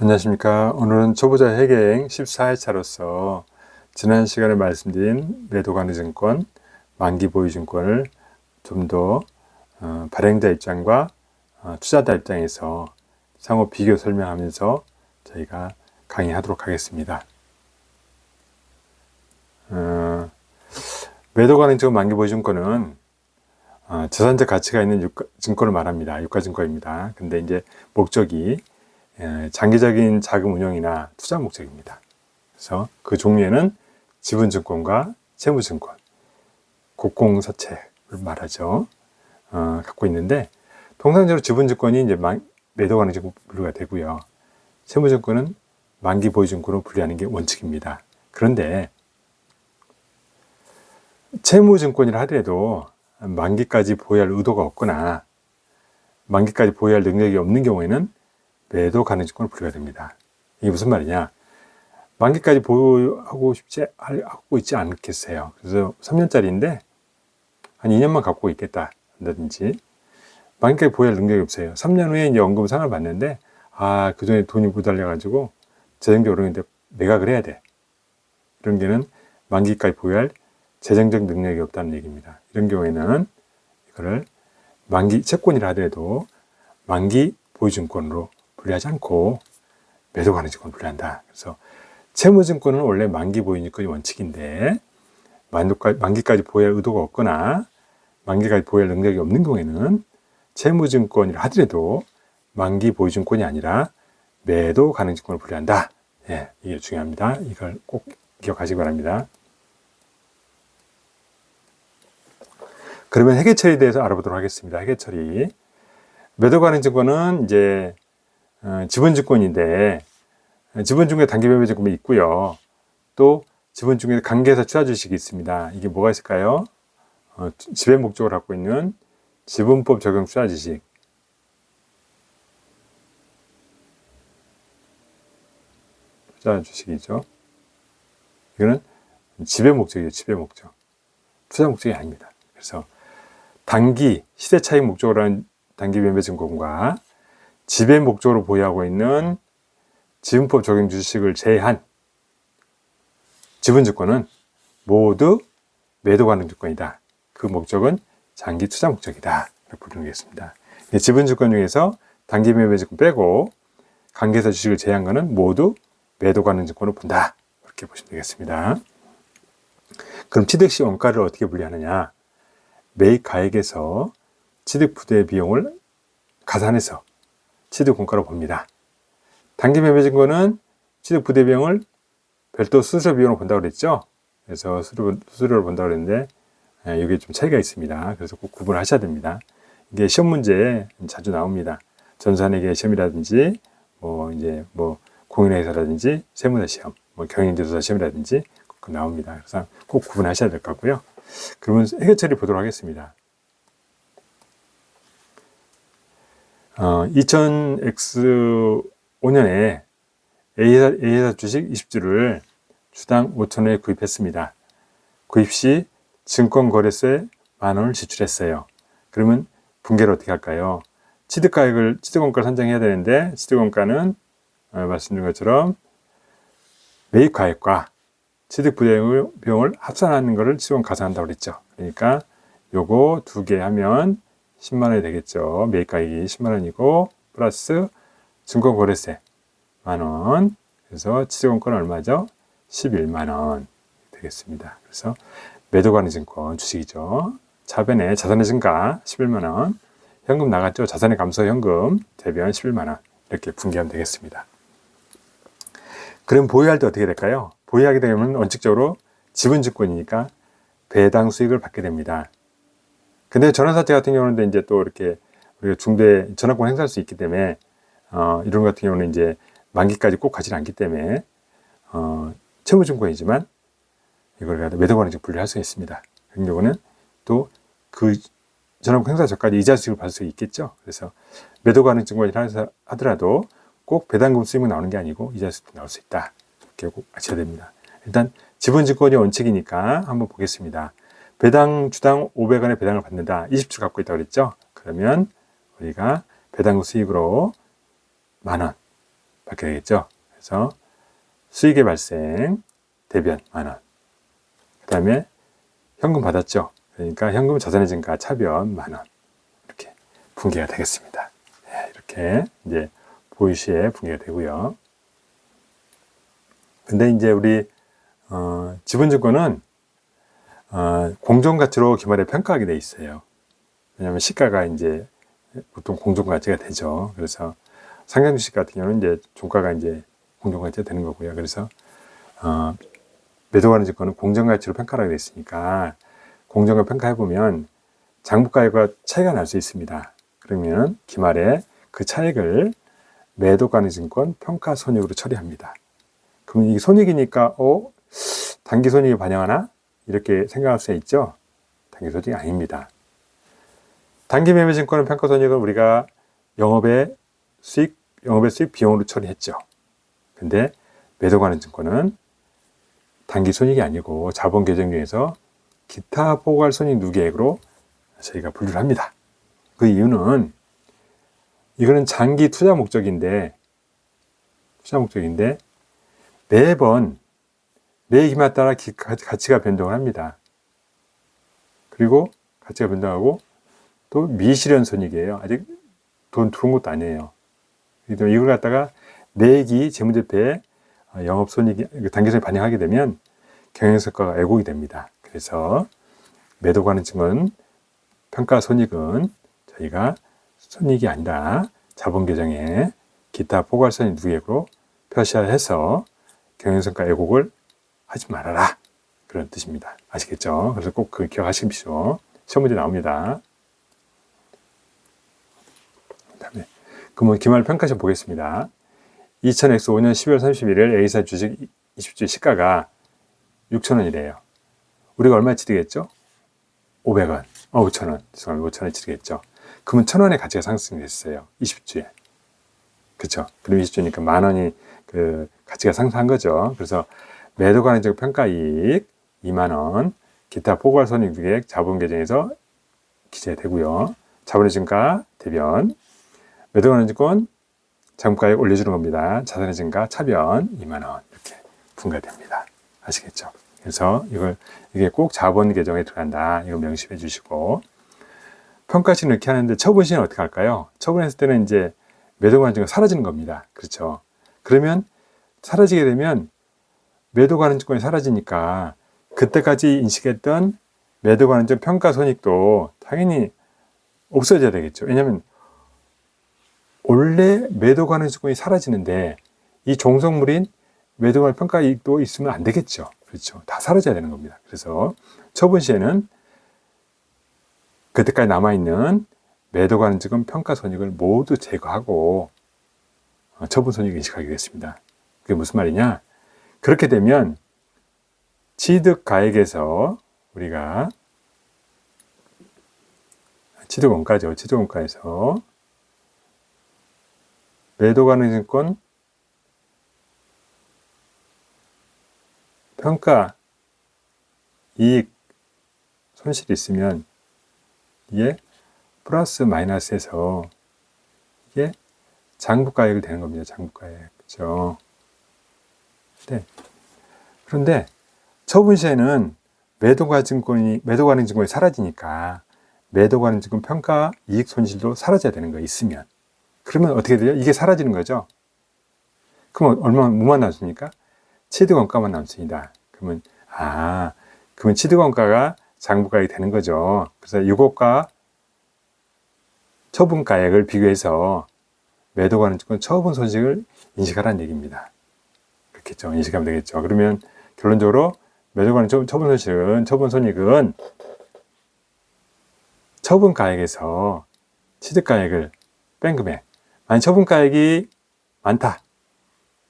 안녕하십니까. 오늘은 초보자 회계행 14회차로서 지난 시간에 말씀드린 매도가능증권, 만기보유증권을 좀 더 발행자 입장과 투자자 입장에서 상호 비교 설명하면서 저희가 강의하도록 하겠습니다. 매도가능증권, 만기보유증권은 자산적 가치가 있는 증권을 말합니다. 유가증권입니다. 근데 이제 목적이 장기적인 자금 운용이나 투자 목적입니다. 그래서 그 종류에는 지분증권과 채무증권, 국공서책을 말하죠. 갖고 있는데 통상적으로 지분증권이 이제 매도가능증권 분류가 되고요. 채무증권은 만기보유증권으로 분류하는 게 원칙입니다. 그런데 채무증권이라 하더라도 만기까지 보유할 의도가 없거나 만기까지 보유할 능력이 없는 경우에는 매도가능증권으로 분류가 됩니다. 이게 무슨 말이냐? 만기까지 보유하고 하고 있지 않겠어요. 그래서 3년짜리인데 한 2년만 갖고 있겠다 한다든지, 만기까지 보유할 능력이 없어요. 3년 후에 이제 원금 상환을 받는데 그 전에 돈이 모자라가지고 재정적으로 이제 매각을 해야 돼. 이런 게는 만기까지 보유할 재정적 능력이 없다는 얘기입니다. 이런 경우에는 이거를 만기 채권이라 하더라도 만기 보유증권으로 분류하지 않고 매도가능증권을 분류한다. 그래서 채무증권은 원래 만기 보유증권이 원칙인데 만기까지 보유할 의도가 없거나 만기까지 보유할 능력이 없는 경우에는 채무증권이라 하더라도 만기 보유증권이 아니라 매도가능증권을 분류한다. 이게 중요합니다. 이걸 꼭 기억하시기 바랍니다. 그러면 회계처리에 대해서 알아보도록 하겠습니다. 회계처리. 매도가능증권은 이제 지분증권인데 지분증권에 단기매매증권이 있고요. 또 지분증권에 관계사 투자주식이 있습니다. 이게 뭐가 있을까요? 지배 목적을 갖고 있는 지분법 적용 투자주식, 투자주식이죠. 이거는 지배 목적이에요. 지배 목적. 투자 목적이 아닙니다. 그래서 단기 시세 차익 목적으로 하는 단기매매증권과 지배 목적으로 보유하고 있는 지분법 적용 주식을 제외한 지분증권은 모두 매도가능증권이다. 그 목적은 장기 투자 목적이다. 이렇게 부르겠습니다. 지분증권 중에서 단기매매증권 빼고 관계사 주식을 제외한 것은 모두 매도가능증권으로 본다. 이렇게 보시면 되겠습니다. 그럼 취득시 원가를 어떻게 분리하느냐? 매입 가액에서 취득 부대 비용을 가산해서 취득 원가로 봅니다. 단기 매매증권은 취득 부대 비용을 별도 수수료 비용으로 본다고 그랬죠. 그래서 수수료를 본다고 그랬는데 이게 좀 차이가 있습니다. 그래서 꼭 구분하셔야 됩니다. 이게 시험 문제에 자주 나옵니다. 전산회계 시험이라든지 공인회계사라든지 세무사 시험, 경영지도사 시험이라든지 나옵니다. 그래서 꼭 구분하셔야 될 것 같고요. 그러면 회계처리 보도록 하겠습니다. 2005년에 A회사 주식 20주를 주당 5,000원에 구입했습니다. 구입 시 증권거래세 10,000원을 지출했어요. 그러면 분계를 어떻게 할까요? 취득원가를 산정해야 되는데 취득원가는 말씀드린 것처럼 매입가액과 취득 비용을 합산하는 것을 취득원 가산한다고 그랬죠. 그러니까 요거 두 개 하면 10만 원이 되겠죠. 매입가액이 10만 원이고 플러스 증권거래세 10,000원. 그래서 취득원가는 얼마죠? 11만 원 되겠습니다. 그래서 매도가능증권 주식이죠. 차변에 자산의 증가 11만 원, 현금 나갔죠. 자산의 감소 현금 대변 11만 원 이렇게 분개하면 되겠습니다. 그럼 보유할 때 어떻게 될까요? 보유하게 되면 원칙적으로 지분증권이니까 배당 수익을 받게 됩니다. 근데 전환사채 같은 경우는 이제 또 이렇게 우리가 중대 전환권 행사할 수 있기 때문에 이런 같은 경우는 이제 만기까지 꼭 가지는 않기 때문에 채무증권이지만 이걸 매도가능증권 분류할 수 있습니다. 그런 경우는 또 그 전환권 행사 전까지 이자 수익을 받을 수 있겠죠. 그래서 매도가능증권이라 하더라도 꼭 배당금 수익만 나오는 게 아니고 이자 수익도 나올 수 있다. 이렇게 꼭 아셔야 됩니다. 일단 지분증권이 원칙이니까 한번 보겠습니다. 주당 500원의 배당을 받는다. 20주 갖고 있다고 그랬죠. 그러면 우리가 배당금 수익으로 10,000원 받게 되겠죠. 그래서 수익의 발생, 대변 만원. 그 다음에 현금 받았죠. 그러니까 현금 자산의 증가 차변 만원. 이렇게 분개가 되겠습니다. 네, 이렇게 이제 보유시에 분개가 되고요. 근데 이제 우리 지분증권은 공정가치로 기말에 평가하게 돼 있어요. 왜냐하면 시가가 이제 보통 공정가치가 되죠. 그래서 상장주식 같은 경우는 이제 종가가 이제 공정가치가 되는 거고요. 그래서 매도하는 증권은 공정가치로 평가를 하게 돼 있으니까 공정가 평가해 보면 장부가액과 차이가 날 수 있습니다. 그러면 기말에 그 차익을 매도가능 증권 평가 손익으로 처리합니다. 그럼 이 손익이니까 단기 손익이 반영하나? 이렇게 생각할 수 있죠. 단기 손익이 아닙니다. 단기 매매 증권의 평가 손익은 우리가 영업의 수익 비용으로 처리했죠. 근데 매도가능 증권은 단기 손익이 아니고 자본 계정 중에서 기타 포괄 손익 누계액으로 저희가 분류를 합니다. 그 이유는 이거는 장기 투자 목적인데 매번 매기마에 따라 가치가 변동을 합니다. 그리고 가치가 변동하고 또 미실현 손익이에요. 아직 돈 들어온 것도 아니에요. 이걸 갖다가 매기 재무제표에 영업손익이 단기손익 반영하게 되면 경영성과가 왜곡이 됩니다. 그래서 매도가능 증권 평가손익은 저희가 손익이 아니라 자본계정에 기타 포괄손익 누계액으로 표시해서 경영성과 왜곡을 하지 말아라. 그런 뜻입니다. 아시겠죠? 그래서 꼭 그 기억하십시오. 시험 문제 나옵니다. 그다음에 그러면 기말 평가시험 보겠습니다. 2000X5년 12월 31일 A사 주식 20주의 시가가 6,000원이래요. 우리가 얼마 치르겠죠? 500원. 5,000원. 죄송합니다. 5,000원 치르겠죠. 그러면 1,000원의 가치가 상승됐어요. 20주에. 그렇죠? 그럼 20주니까 만원이 그 가치가 상승한 거죠. 그래서 매도가능 증권 평가이익 2만원, 기타 포괄손익 누계액 자본계정에서 기재되고요. 자본의 증가 대변, 매도가능 증권 장부가액 올려주는 겁니다. 자산의 증가 차변 2만원 이렇게 분가됩니다. 아시겠죠? 그래서 이게 꼭 자본 계정에 들어간다. 이거 명심해 주시고, 평가시는 이렇게 하는데 처분시는 어떻게 할까요? 처분했을 때는 이제 매도가능 증권 사라지는 겁니다. 그렇죠? 그러면 사라지게 되면 매도가능 증권이 사라지니까 그때까지 인식했던 매도가능 증권 평가 손익도 당연히 없어져야 되겠죠. 왜냐하면 원래 매도가능 증권이 사라지는데 이 종속물인 매도가능 평가 이익도 있으면 안 되겠죠. 그렇죠. 다 사라져야 되는 겁니다. 그래서 처분 시에는 그때까지 남아있는 매도가능 증권 평가 손익을 모두 제거하고 처분 손익을 인식하게 됐습니다. 그게 무슨 말이냐? 그렇게 되면 취득가액에서 우리가 취득원가죠. 취득원가에서 매도가능 증권 평가 이익 손실이 있으면 이게 플러스 마이너스해서 이게 장부가액이 되는 겁니다. 장부가액. 그렇죠? 네. 그런데 처분 시에는 매도가능 증권이 사라지니까 매도가능 증권 평가 이익 손실도 사라져야 되는 거 있으면, 그러면 어떻게 돼요? 이게 사라지는 거죠. 그럼 뭐만 남습니까? 취득원가만 남습니다. 그러면 취득원가가 장부가액이 되는 거죠. 그래서 이것과 처분가액을 비교해서 매도가능 증권 처분 손익을 인식하라는 얘기입니다. 그렇겠죠. 인식하면 되겠죠. 그러면 결론적으로 매도가능 처분 손익은 처분가액에서 취득가액을 뺀 금액. 만약 처분가액이 많다.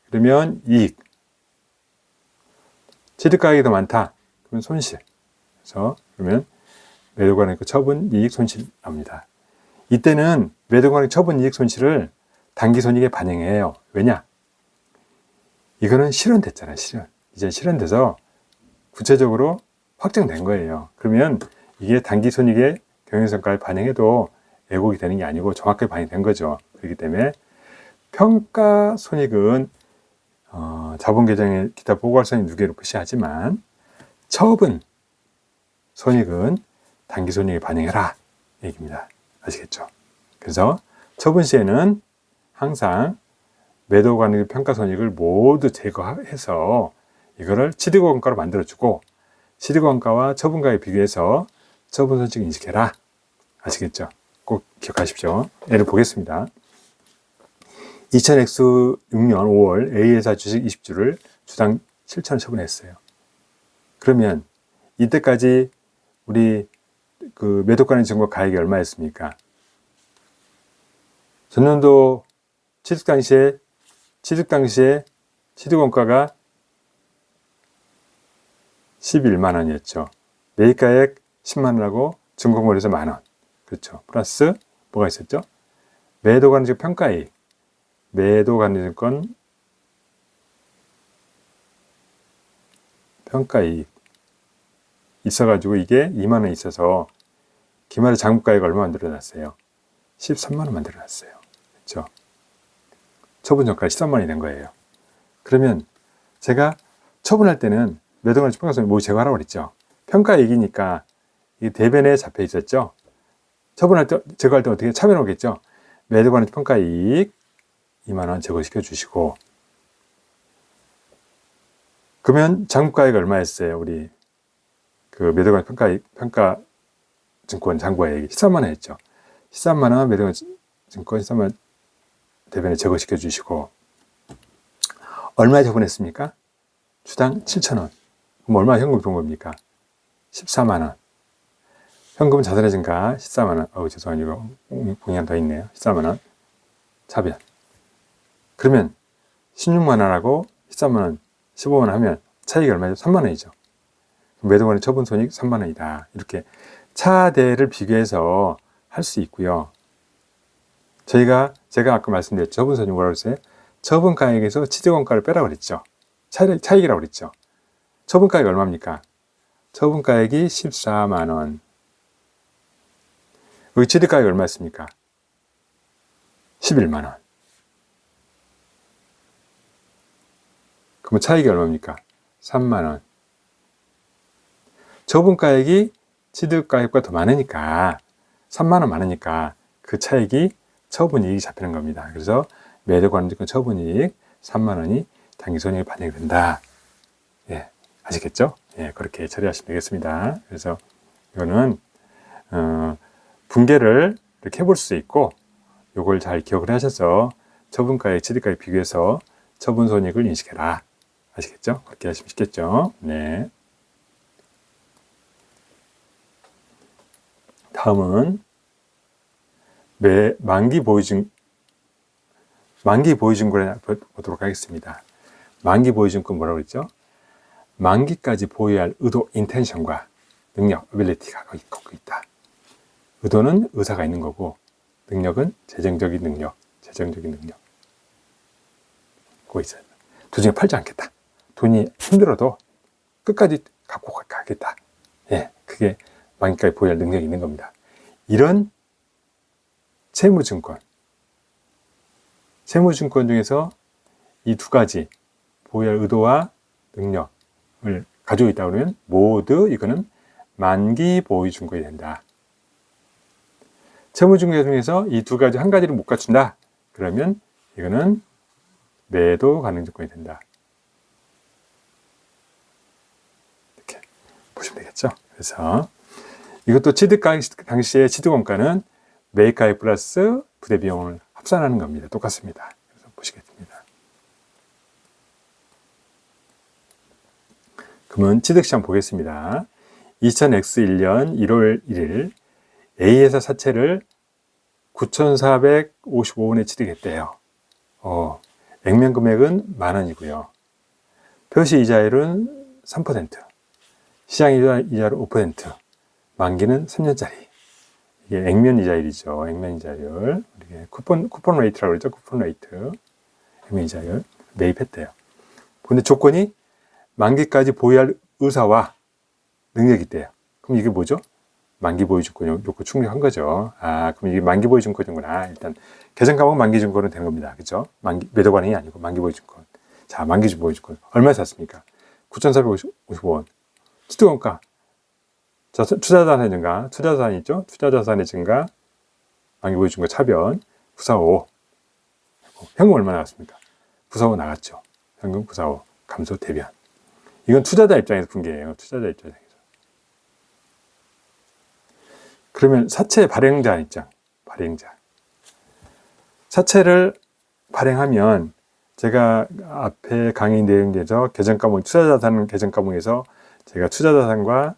그러면 이익. 취득가액이 더 많다. 그러면 손실. 그래서 그러면 매도가능 처분 이익 손실 나옵니다. 이때는 매도가능 처분 이익 손실을 단기손익에 반영해요. 왜냐? 이거는 실현됐잖아요. 이제 실현돼서 구체적으로 확정된 거예요. 그러면 이게 단기손익의 경영성과에 반영해도 왜곡이 되는 게 아니고 정확하게 반영된 거죠. 그렇기 때문에 평가 손익은 자본 계정에 기타 보고할 손익 누계로 표시하지만 처분 손익은 당기 손익에 반영해라 얘기입니다. 아시겠죠? 그래서 처분 시에는 항상 매도 관리 평가 손익을 모두 제거해서 이거를 취득원가로 만들어주고 취득원가와 처분가에 비교해서 처분 손익을 인식해라. 아시겠죠? 꼭 기억하십시오. 예를 보겠습니다. 2000X 6년 5월 A회사 주식 20주를 주당 7,000원 처분했어요. 그러면 이때까지 우리 그 매도가능 증거 가액이 얼마였습니까? 전년도 취득 당시에 취득원가가 11만 원이었죠. 매입가액 10만 원하고 증권거래에서 만 원. 그렇죠. 플러스 뭐가 있었죠? 매도가능증 평가이익. 매도가능증권 평가이익 있어가지고 이게 2만 원 있어서 기말의 장부가액 얼마 만들어놨어요? 13만 원 만들어놨어요. 그렇죠? 처분 전가 13만 원이 된 거예요. 그러면 제가 처분할 때는 매도가능증 평가손익 모두 제거하라고 그랬죠. 평가이익이니까 이 대변에 잡혀 있었죠. 처분할 때, 제거할 때 어떻게 참여하겠죠? 매도가능증 평가이익 2만 원 제거시켜 주시고, 그러면 장부가액 얼마였어요? 우리 그 매도가능 평가 증권 장부가액이 13만 원였죠. 13만 원 매도가능 증권 13만 원 대변에 제거시켜 주시고, 얼마에 처분했습니까? 주당 7,000원. 그럼 얼마 현금이 돈 겁니까? 14만 원. 현금은 자산의 증가 14만 원. 죄송합니다. 이거 공이 하나 더 있네요. 14만 원. 차변. 그러면 16만 원하고 13만 원, 15만 원 하면 차익이 얼마죠? 3만 원이죠. 매도관의 처분 손익 3만 원이다. 이렇게 차대를 비교해서 할 수 있고요. 제가 아까 말씀드렸죠. 처분 손익 뭐라고 했어요? 처분가액에서 취득원가를 빼라고 그랬죠. 차익이라고 그랬죠. 처분가액 얼마입니까? 처분가액이 14만 원. 여기 취득가액 얼마였습니까? 11만 원. 그럼 차익이 얼마입니까? 3만 원. 처분가액이 취득가액보다 더 많으니까 3만 원 많으니까 그 차익이 처분이익이 잡히는 겁니다. 그래서 매도관리권 처분이익 3만 원이 당기손익에 반영이 된다. 예, 아시겠죠? 예, 그렇게 처리하시면 되겠습니다. 그래서 이거는 분계를 이렇게 해볼 수 있고, 요걸 잘 기억을 하셔서 처분가액, 취득가액 비교해서 처분손익을 인식해라. 아시겠죠? 그렇게 하시면 쉽겠죠? 네. 다음은 만기 보유증권에 보도록 하겠습니다. 만기 보유증권 뭐라고 그랬죠? 만기까지 보유할 의도, 인텐션과 능력, ability가 갖고 있다. 의도는 의사가 있는 거고, 능력은 재정적인 능력. 그거 있어요. 도중에 팔지 않겠다. 돈이 힘들어도 끝까지 갖고 가겠다. 예, 그게 만기까지 보유할 능력이 있는 겁니다. 이런 채무증권 중에서 이 두 가지 보유할 의도와 능력을 가지고 있다 그러면 모두 이거는 만기 보유증권이 된다. 채무증권 중에서 이 두 가지 한 가지를 못 갖춘다 그러면 이거는 매도 가능증권이 된다. 이렇게 보시면 되겠죠. 그래서 이것도 취득가액 당시의 취득원가는 매입가액 플러스 부대비용을 합산하는 겁니다. 똑같습니다. 그래서 보시겠습니다. 그러면 취득시험 보겠습니다. 2000X1년 1월 1일 A회사 사채를 9,455원에 취득했대요. 액면 금액은 만원이고요. 표시 이자율은 3%, 시장 이자율은 5%, 만기는 3년짜리. 이게 액면 이자율이죠. 액면 이자율. 쿠폰 레이트라고 그러죠. 쿠폰 레이트. 액면 이자율. 매입했대요. 근데 조건이 만기까지 보유할 의사와 능력이 있대요. 그럼 이게 뭐죠? 만기 보유증권 요거 충족한 거죠. 아, 그럼 이게 만기 보유증권이구나. 일단 계정 감옥 만기 증권은 되는 겁니다. 그죠? 매도 관행이 아니고 만기 보유증권. 자, 만기 보유증권 얼마에 샀습니까? 9,455원. 시도원가. 자, 투자자산의 증가, 투자자산이 있죠? 투자자산의 증가, 만기 보유증권 차변 945. 현금 얼마 나갔습니까? 945 나갔죠. 현금 945 감소 대변. 이건 투자자 입장에서 분개예요. 투자자 입장에서. 그러면 사채 발행자 입장, 발행자. 사채를 발행하면 제가 앞에 강의 내용에서 계정과목, 투자자산 계정과목에서 제가 투자자산과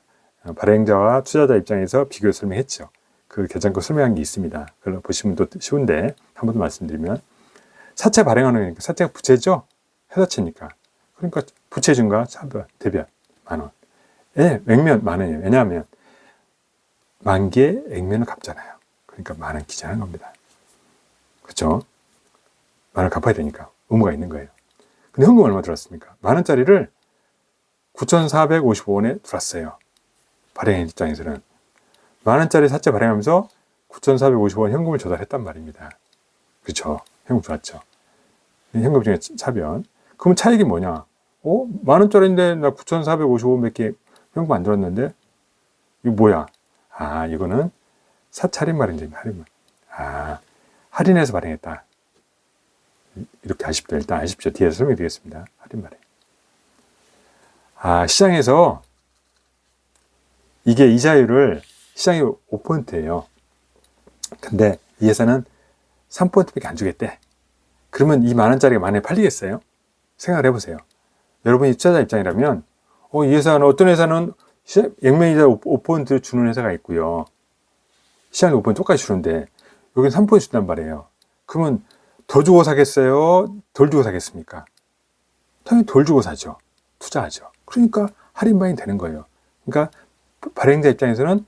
발행자와 투자자 입장에서 비교 설명했죠. 그 계정과 설명한 게 있습니다. 그걸 보시면 또 쉬운데 한 번 더 말씀드리면 사채 발행하는 거니까 사채가 부채죠? 회사채니까. 그러니까 부채 증가, 차변, 대변 만원. 예, 액면 만원이에요. 왜냐하면 만기에 액면을 갚잖아요. 그러니까 만원 기재하는 겁니다. 그렇죠? 만원 갚아야 되니까 의무가 있는 거예요. 근데 현금 얼마 들었습니까? 만원짜리를 9,455원에 들었어요. 발행인 입장에서는 만원짜리 사채 발행하면서 9,455원 현금을 조달했단 말입니다. 그렇죠? 현금 들어왔죠. 현금 중에 차변. 그럼 차익이 뭐냐? 만원짜리인데 나 9,455원밖에 현금 안 들었는데 이거 뭐야? 아, 이거는 사채 할인 발행제입니다. 할인. 아, 할인해서 발행했다. 이렇게 아십시오. 일단 아십시오. 뒤에서 설명드리겠습니다. 할인 발행. 아, 시장에서 이게 이자율을 시장이 5%예요. 근데 이 회사는 3%밖에 안 주겠대. 그러면 이 만원짜리가 만약에 팔리겠어요? 생각을 해보세요. 여러분이 투자자 입장이라면 이 회사는 어떤 회사는 액면이자 5% 주는 회사가 있고요. 시장이 5% 똑같이 주는데 여기는 3% 준단 말이에요. 그러면 더 주고 사겠어요? 덜 주고 사겠습니까? 당연히 덜 주고 사죠. 투자하죠. 그러니까 할인 발행이 되는 거예요. 그러니까 발행자 입장에서는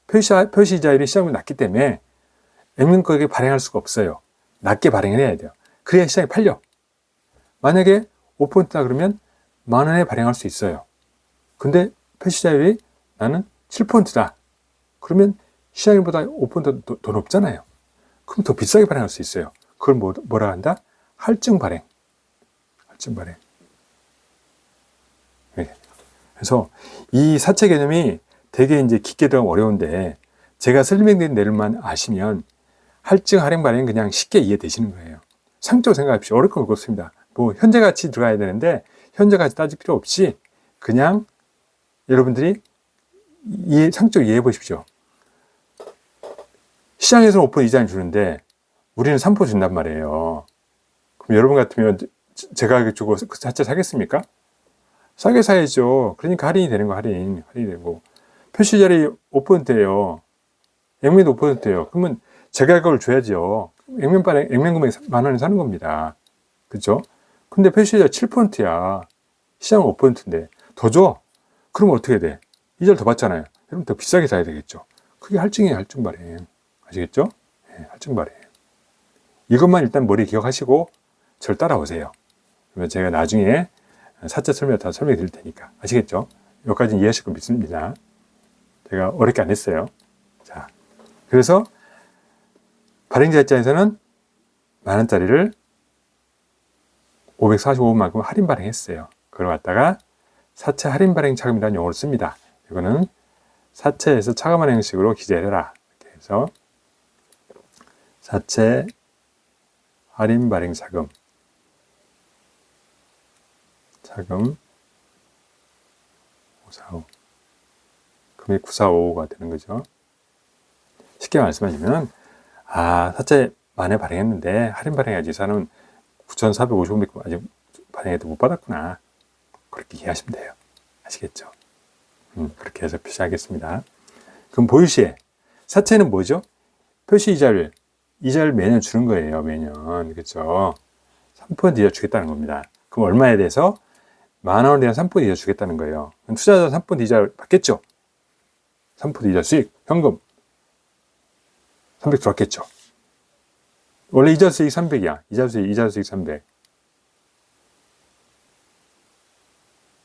표시이자율이 시장보다 낮기 때문에 액면 가격에 발행할 수가 없어요. 낮게 발행을 해야 돼요. 그래야 시장이 팔려. 만약에 5%다 그러면 만원에 발행할 수 있어요. 근데 표시자율이 나는 7%다. 그러면 시장보다 5%더 더 높잖아요. 그럼 더 비싸게 발행할 수 있어요. 그걸 뭐라 한다? 할증 발행. 할증 발행. 네. 그래서 이 사채 개념이 되게 이제 깊게 들어가면 어려운데 제가 설명드린 내용만 아시면 할증 할인 발행 그냥 쉽게 이해되시는 거예요. 상적으로 생각하십시오. 어렵고 어렵습니다. 뭐 현재 가치 들어가야 되는데 현재 가치 따질 필요 없이 그냥 여러분들이 상적으로 이해해 보십시오. 시장에서는 5% 이자를 주는데 우리는 3% 준단 말이에요. 그럼 여러분 같으면 제가 주고 그 사채 사겠습니까? 싸게 사야죠. 그러니까 할인이 되는 거 할인이 되고 표시자리 5%예요. 액면도 5%예요. 그러면 제가 그걸 줘야죠. 액면 금액 만원에 사는 겁니다. 그렇죠? 근데 표시자리 7%야. 시장은 5%인데 더 줘? 그러면 어떻게 돼? 이자를 더 받잖아요. 그럼 더 비싸게 사야 되겠죠. 그게 할증이에요. 할증 발행. 아시겠죠? 네, 할증 발행. 이것만 일단 머리에 기억하시고 저를 따라오세요. 그러면 제가 나중에 사채 설명 다 설명해 드릴 테니까. 아시겠죠? 여기까지 이해하실 거 믿습니다. 제가 어렵게 안 했어요. 자, 그래서 발행자 입장에서는 만원짜리를 545원만큼 할인 발행했어요. 그걸 갖다가 사채 할인 발행 차금이라는 용어를 씁니다. 이거는 사채에서 차감하는 형식으로 기재해라. 이렇게 해서 사채 할인 발행 차금 차금 545 금액 9455가 되는 거죠. 쉽게 말씀하시면 사채 만에 발행했는데 할인 발행해야지 사는 9,450원 아직 발행해도 못 받았구나. 그렇게 이해하시면 돼요. 아시겠죠? 그렇게 해서 표시하겠습니다. 그럼 보유시에 사채는 뭐죠? 표시 이자를 매년 주는 거예요. 매년. 그렇죠? 3% 이자 주겠다는 겁니다. 그럼 얼마에 대해서? 만원에 대한 3% 이자 주겠다는 거예요. 그럼 투자자 3% 이자 받겠죠? 3% 이자 수익, 현금 300 들어왔겠죠? 원래 이자 수익 300이야. 이자 수익 300.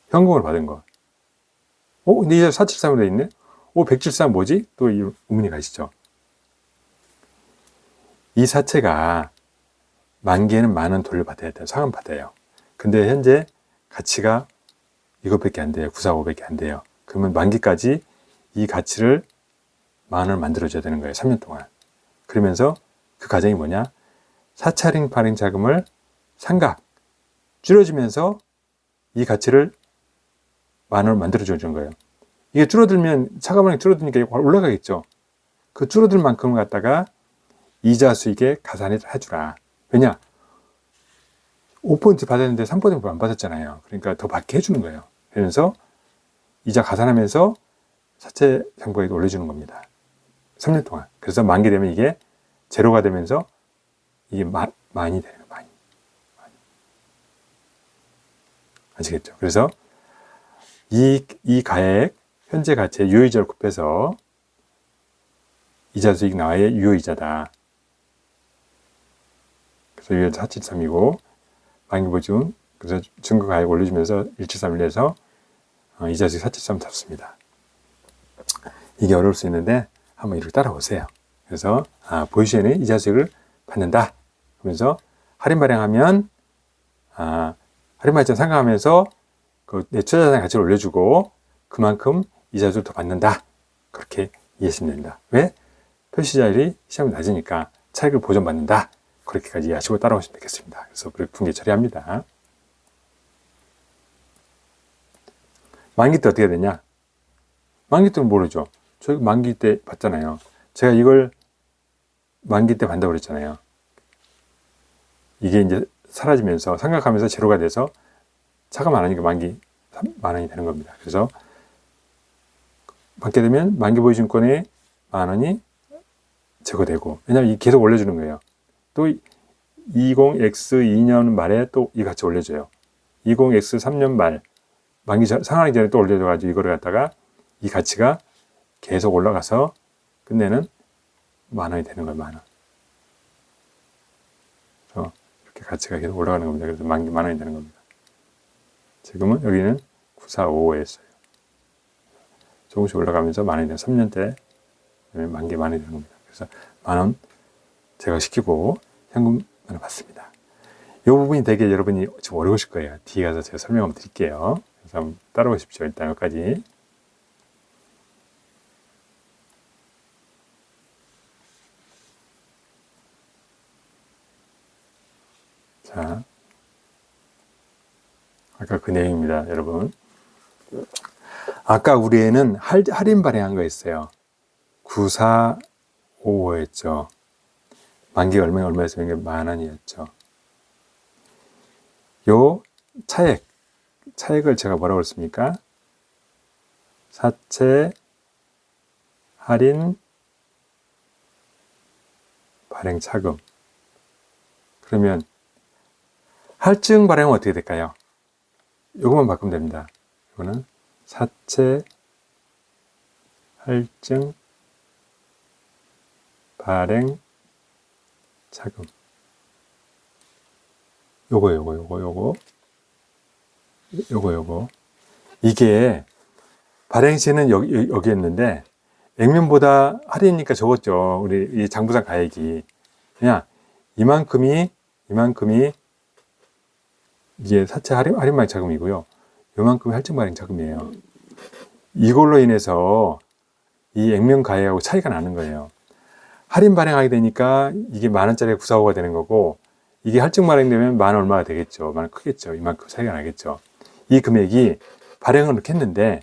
현금으로 받은 거. 근데 이자 473으로 돼 있네? 174 뭐지? 또 이 의문이 가시죠. 이 사채가 만기에는 10,000원 돌려받아야 돼요. 상환받아요. 근데 현재 가치가 이것밖에 안 돼요. 945밖에 안 돼요. 그러면 만기까지 이 가치를 10,000원을 만들어줘야 되는 거예요. 3년 동안. 그러면서 그 과정이 뭐냐? 사채 할인 발행 자금을 상각, 줄여주면서 이 가치를 10,000원을 만들어주는 거예요. 이게 줄어들면 차감액이 줄어드니까 올라가겠죠. 그 줄어들 만큼 갖다가 이자 수익에 가산해 주라. 왜냐? 5% 받았는데 3% 안 받았잖아요. 그러니까 더 받게 해주는 거예요. 그러면서 이자 가산하면서 사채 장부액을 올려주는 겁니다. 3년 동안. 그래서 만기 되면 이게 제로가 되면서 이게 많이 되는 거예요. 많이. 아시겠죠? 그래서 이 가액 현재 가치의 유효이자를 곱해서 이자 수익 나와의 유효이자다. 그래서 유효이자 473이고 만기 보증 그래서 증거 가액 올려주면서 173에서 이자 수익 473 잡습니다. 이게 어려울 수 있는데 한번 이렇게 따라오세요. 그래서 보유시에는 이자 수익을 받는다. 그러면서 할인 발행하면 할인 발행 상각하면서 내 투자자산 가치를 올려주고 그만큼 이자 수익을 더 받는다. 그렇게 이해하시면 됩니다. 왜? 표시자율이 시장이 낮으니까 차익을 보전받는다. 그렇게까지 이해하시고 따라오시면 되겠습니다. 그래서 그렇게 분기 처리합니다. 만기 때 어떻게 되냐? 만기 때는 모르죠. 저희 만기 때 봤잖아요. 제가 이걸 만기 때 받는다고 그랬잖아요. 이게 이제 사라지면서 상각하면서 제로가 돼서 차가 많으니까 만기 10,000원이 되는 겁니다. 그래서 받게 되면 만기 보유증권에 10,000원이 제거되고, 왜냐하면 이 계속 올려주는 거예요. 또 20X 2년 말에 또 이 가치 올려줘요. 20X 3년 말 만기 상환하기 전에 또 올려줘가지고 이거를 갖다가 이 가치가 계속 올라가서 끝내는 10,000원이 되는 거예요. 10,000원. 그래서 이렇게 가치가 계속 올라가는 겁니다. 그래서 만기 10,000원이 되는 겁니다. 지금은 여기는 9455였어요. 조금씩 올라가면서 10,000원이 되는 3년 때 만기 10,000원이 되는 겁니다. 그래서 10,000원 제거시키고 현금을 받습니다. 이 부분이 되게 여러분이 좀 어려우실 거예요. 뒤에 가서 제가 설명 한번 드릴게요. 그래서 한번 따라오십시오. 일단 여기까지. 자, 아까 그 내용입니다, 여러분. 아까 우리 애는 할인 발행한 거 있어요. 9455였죠. 만기가 얼마였어요? 이게 10,000원이었죠. 요 차액을 제가 뭐라고 했습니까? 사채 할인 발행 차금. 그러면 할증 발행은 어떻게 될까요? 요것만 바꾸면 됩니다. 이거는 사채 할증 발행 차금. 요거. 이게 발행 시는 여기 있는데 액면보다 할인이니까 적었죠. 우리 이 장부상 가액이. 그냥 이만큼이 이게 사채 할인 발행 자금이고요. 요만큼이 할증 발행 자금이에요. 이걸로 인해서 이 액면 가액하고 차이가 나는 거예요. 할인 발행하게 되니까 이게 10,000원짜리가 945가 되는 거고, 이게 할증 발행되면 10,000원 얼마가 되겠죠. 10,000원 크겠죠. 이만큼 차이가 나겠죠. 이 금액이 발행을 이렇게 했는데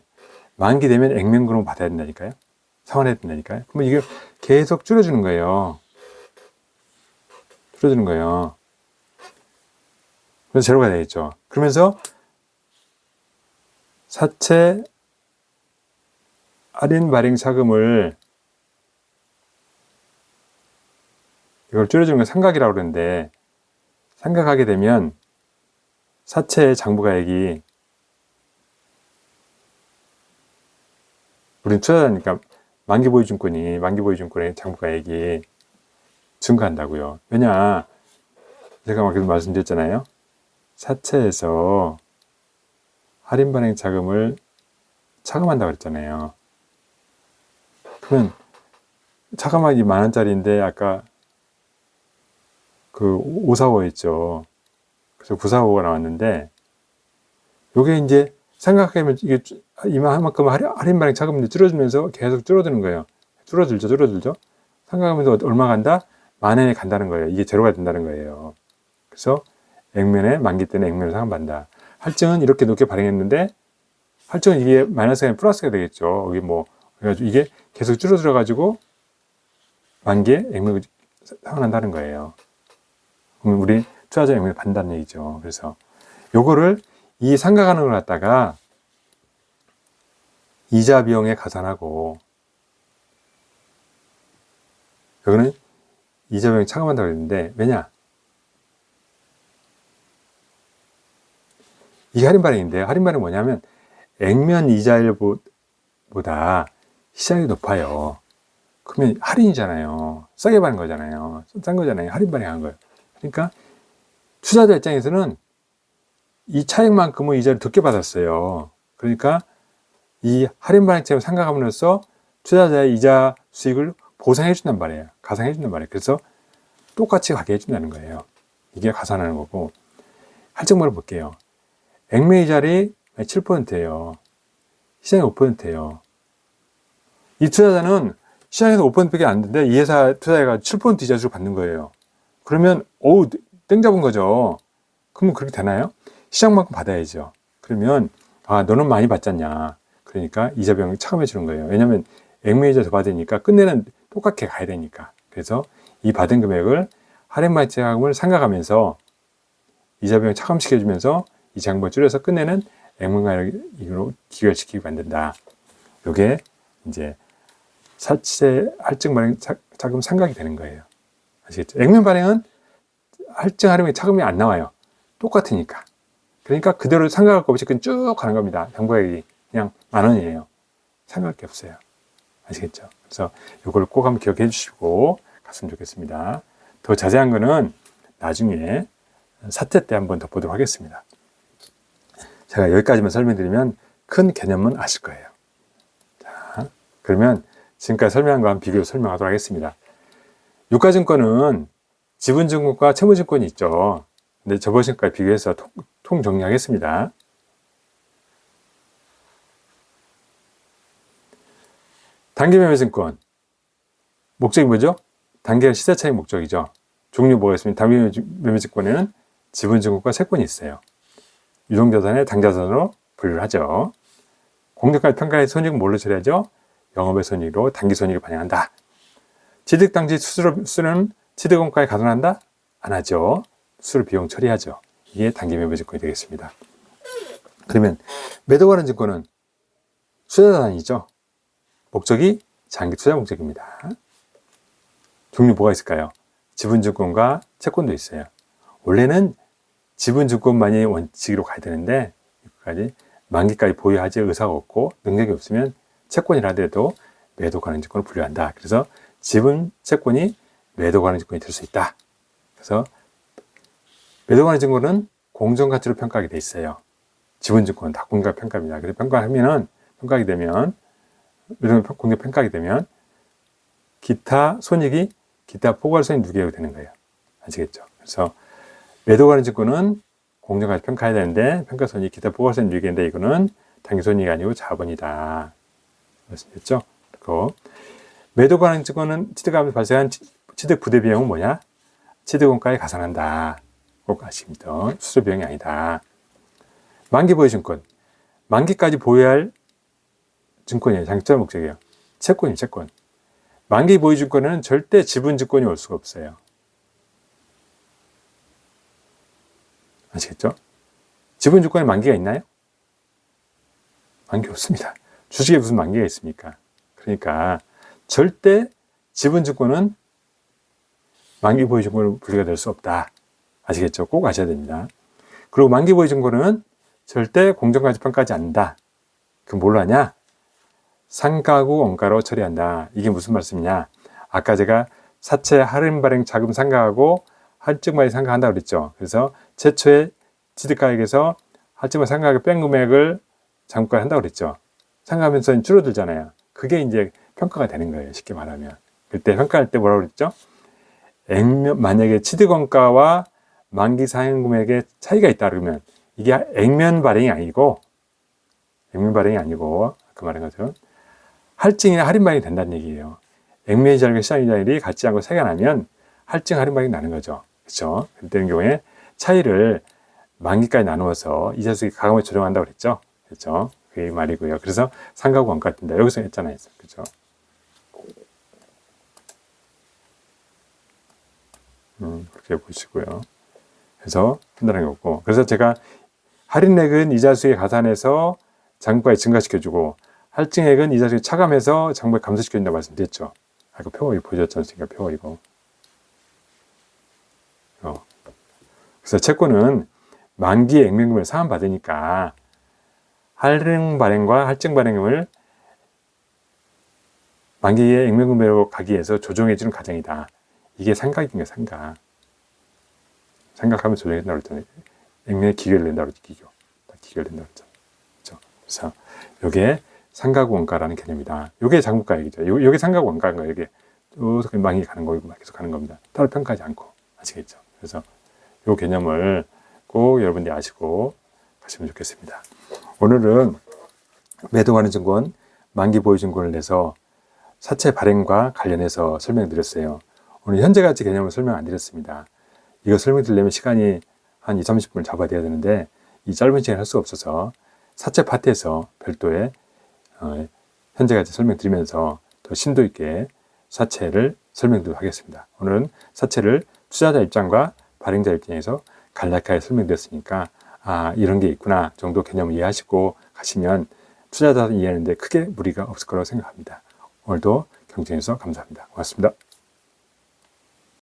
만기 되면 액면금을 받아야 된다니까요. 상환해야 된다니까요. 그러면 이게 계속 줄여주는 거예요. 그래서 제로가 되겠죠. 그러면서 사채 할인 발행 자금을 이걸 줄여주는 건 상각이라고 그러는데, 상각하게 되면 사채 장부가액이, 우린 투자자니까 만기 보유증권의 장부가액이 증가한다고요. 왜냐, 제가 막 계속 말씀드렸잖아요. 사채에서 할인 발행 자금을 차감한다고 그랬잖아요. 그러면 차감액이 10,000원짜리인데 아까 그 545 있죠. 그래서 945가 나왔는데 요게 이제 삼각하면 이게 이만큼 할인 발행 차감률이 줄어들면서 계속 줄어드는 거예요. 줄어들죠. 삼각하면서 얼마 간다? 10,000원에 간다는 거예요. 이게 제로가 된다는 거예요. 그래서 액면에 만기 때는 액면을 상환받는다. 할증은 이렇게 높게 발행했는데 할증은 이게 마이너스가 아니라 플러스가 되겠죠. 여기 뭐 그래가지고 이게 계속 줄어들어 가지고 만기에 액면을 상환한다는 거예요. 그러면 우리 투자자 액면을 받는다는 얘기죠. 그래서 요거를 이 상각하는 걸 갖다가 이자 비용에 가산하고 여기는 이자 비용에 차감한다고 그랬는데 왜냐? 이게 할인 발행인데요. 할인 발행은 뭐냐면 액면 이자율보다 시장이 높아요. 그러면 할인이잖아요. 싸게 받는 거잖아요. 싼 거잖아요. 할인 발행한 거예요. 그러니까 투자자 입장에서는 이 차익만큼은 이자를 적게 받았어요. 그러니까 이 할인 발행처럼 생각함으로써 투자자의 이자 수익을 보상해 준단 말이에요. 가상해 준단 말이에요. 그래서 똑같이 가게 해준다는 거예요. 이게 가산하는 거고. 할증물을 볼게요. 액면 이자율이 7%예요. 시장이 5%예요. 이 투자자는 시장에서 5%밖에 안 되는데 이 회사 투자자가 7% 이자율을 받는 거예요. 그러면 땡 잡은 거죠. 그러면 그렇게 되나요? 시장만큼 받아야죠. 그러면 너는 많이 받잖냐. 그러니까 이자 비용을 차감해 주는 거예요. 왜냐하면 액면 이자 더 받으니까 끝내는 똑같게 가야 되니까. 그래서 이 받은 금액을 할인 발행을 상각하면서 이자 비용 차감시켜 주면서 이 장부를 줄여서 끝내는 액면가액으로 기결시키게 만든다. 이게 이제 사채 할증 발행 자금 상각이 되는 거예요. 아시겠죠? 액면 발행은 할증 할인액 차감이 안 나와요. 똑같으니까. 그러니까 그대로 상각할 거 없이 그냥 쭉 가는 겁니다. 장부액이 그냥 10,000원이에요. 상각할 게 없어요. 아시겠죠? 그래서 이걸 꼭 한번 기억해 주시고 갔으면 좋겠습니다. 더 자세한 거는 나중에 사태 때 한번 더 보도록 하겠습니다. 제가 여기까지만 설명드리면 큰 개념은 아실 거예요. 자, 그러면 지금까지 설명한 거 한번 비교해서 설명하도록 하겠습니다. 유가증권은 지분증권과 채무증권이 있죠. 근데 저번 시간까지 비교해서 통 정리하겠습니다. 단기매매증권 목적이 뭐죠? 단기간 시세차익 목적이죠. 종류 뭐가 있습니까? 단기매매증권에는 지분증권과 채권이 있어요. 유동자산의 당자산으로 분류를 하죠. 공정가액 평가의 손익은 뭘로 처리하죠? 영업의 손익으로 단기손익을 반영한다. 취득당시 수수료는 취득원가에 가산한다? 안 하죠. 수수료 비용 처리하죠. 이게 단기매매증권이 되겠습니다. 그러면 매도 관련 증권은 투자자산이죠. 목적이 장기 투자 목적입니다. 종류 뭐가 있을까요? 지분증권과 채권도 있어요. 원래는 지분증권만이 원칙으로 가야 되는데 여기까지 만기까지 보유하지 의사가 없고 능력이 없으면 채권이라 하더라도 매도 관련 증권을 분류한다. 그래서 지분 채권이 매도 관련 증권이 될 수 있다. 그래서 매도 관련 증권은 공정가치로 평가하게 돼 있어요. 지분증권은 다 공정가 평가입니다. 그래서 평가하게 되면 공정 평가하게 되면 기타 손익이 기타 포괄손익 누계가 되는 거예요. 아시겠죠? 그래서 매도 관련 증권은 공정가치 평가해야 되는데 평가손익 기타 포괄손익 누계인데 이거는 단기손익이 아니고 자본이다. 말씀드렸죠? 그리고 매도 관련 증권은 취득하면서 발생한 취득 부대 비용은 뭐냐? 취득원가에 가산한다. 꼭 아십니다. 수수료 비용이 아니다. 만기 보유 증권. 만기까지 보유할 증권이에요. 장기 투자 목적이에요. 채권이에요. 채권. 만기 보유 증권에는 절대 지분 증권이 올 수가 없어요. 아시겠죠? 지분 증권에 만기가 있나요? 만기 없습니다. 주식에 무슨 만기가 있습니까? 그러니까 절대 지분 증권은 만기 보유 증권으로 분류가 될 수 없다. 아시겠죠? 꼭 아셔야 됩니다. 그리고 만기 보유 증권은 절대 공정가치 평가하지 않는다. 그럼 뭘로 하냐? 상가구 원가로 처리한다. 이게 무슨 말씀이냐? 아까 제가 사채 할인 발행 자금 상가하고 할증만이 상가한다 그랬죠. 그래서 최초의 취득가액에서 할증만 상가하게 뺀 금액을 장부가에 한다고 그랬죠. 상가하면서 줄어들잖아요. 그게 이제 평가가 되는 거예요. 쉽게 말하면. 그때 평가할 때 뭐라고 그랬죠? 만약에 취득원가와 만기 상환금액의 차이가 있다 그러면 이게 액면 발행이 아니고 아까 말한 것처럼 할증이나 할인 발행이 된다는 얘기예요. 액면 이자율과 시장 이자율이 같지 않고 차이가 나면 할증 할인 발행이 나는 거죠. 그렇죠? 그때는 경우에 차이를 만기까지 나누어서 이자수익 가감을 조정한다고 그랬죠. 그렇죠? 그게 말이고요. 그래서 상가구 원가가 뜬다. 여기서 했잖아요. 그렇죠? 그렇게 보시고요. 그래서 판단한 거고. 그래서 제가 할인액은 이자수익 가산해서 장부가액 증가시켜주고 할증액은 이자수익 차감해서 장부가액 감소시켜준다고 말씀드렸죠. 아까 표 보셨지 않습니까? 표 이거. 그래서 채권은 만기 액면금을 상환받으니까 할인 발행과 할증 발행금을 만기의 액면금으로 가기 위해서 조정해주는 과정이다. 이게 상각인가요? 상각. 상각하면 조정해준다고 그랬잖아요. 액면에 기결을 낸다고 그랬죠. 기결을 낸다고 그랬죠. 그렇죠? 그래서 이게 상가구 원가라는 개념이다. 이게 장부가액이죠. 이게 상가구 원가인 거예요. 이게 계속 만기 가는 거고 계속 가는 겁니다. 따로 평가하지 않고. 아시겠죠? 그래서 이 개념을 꼭 여러분들이 아시고 가시면 좋겠습니다. 오늘은 매도하는 증권, 만기 보유 증권을 내서 사채 발행과 관련해서 설명드렸어요. 오늘 현재 가치 개념을 설명 안 드렸습니다. 이거 설명드리려면 시간이 한 20-30분을 잡아야 돼야 되는데 이 짧은 시간에 할 수 없어서 사채 파트에서 별도의 현재 가치 설명드리면서 더 심도 있게 사채를 설명드리도록 하겠습니다. 오늘은 사채를 투자자 입장과 발행자 입장에서 간략하게 설명드렸으니까 이런 게 있구나 정도 개념을 이해하시고 가시면 투자자 이해하는데 크게 무리가 없을 거라고 생각합니다. 오늘도 경쟁에서 감사합니다. 고맙습니다.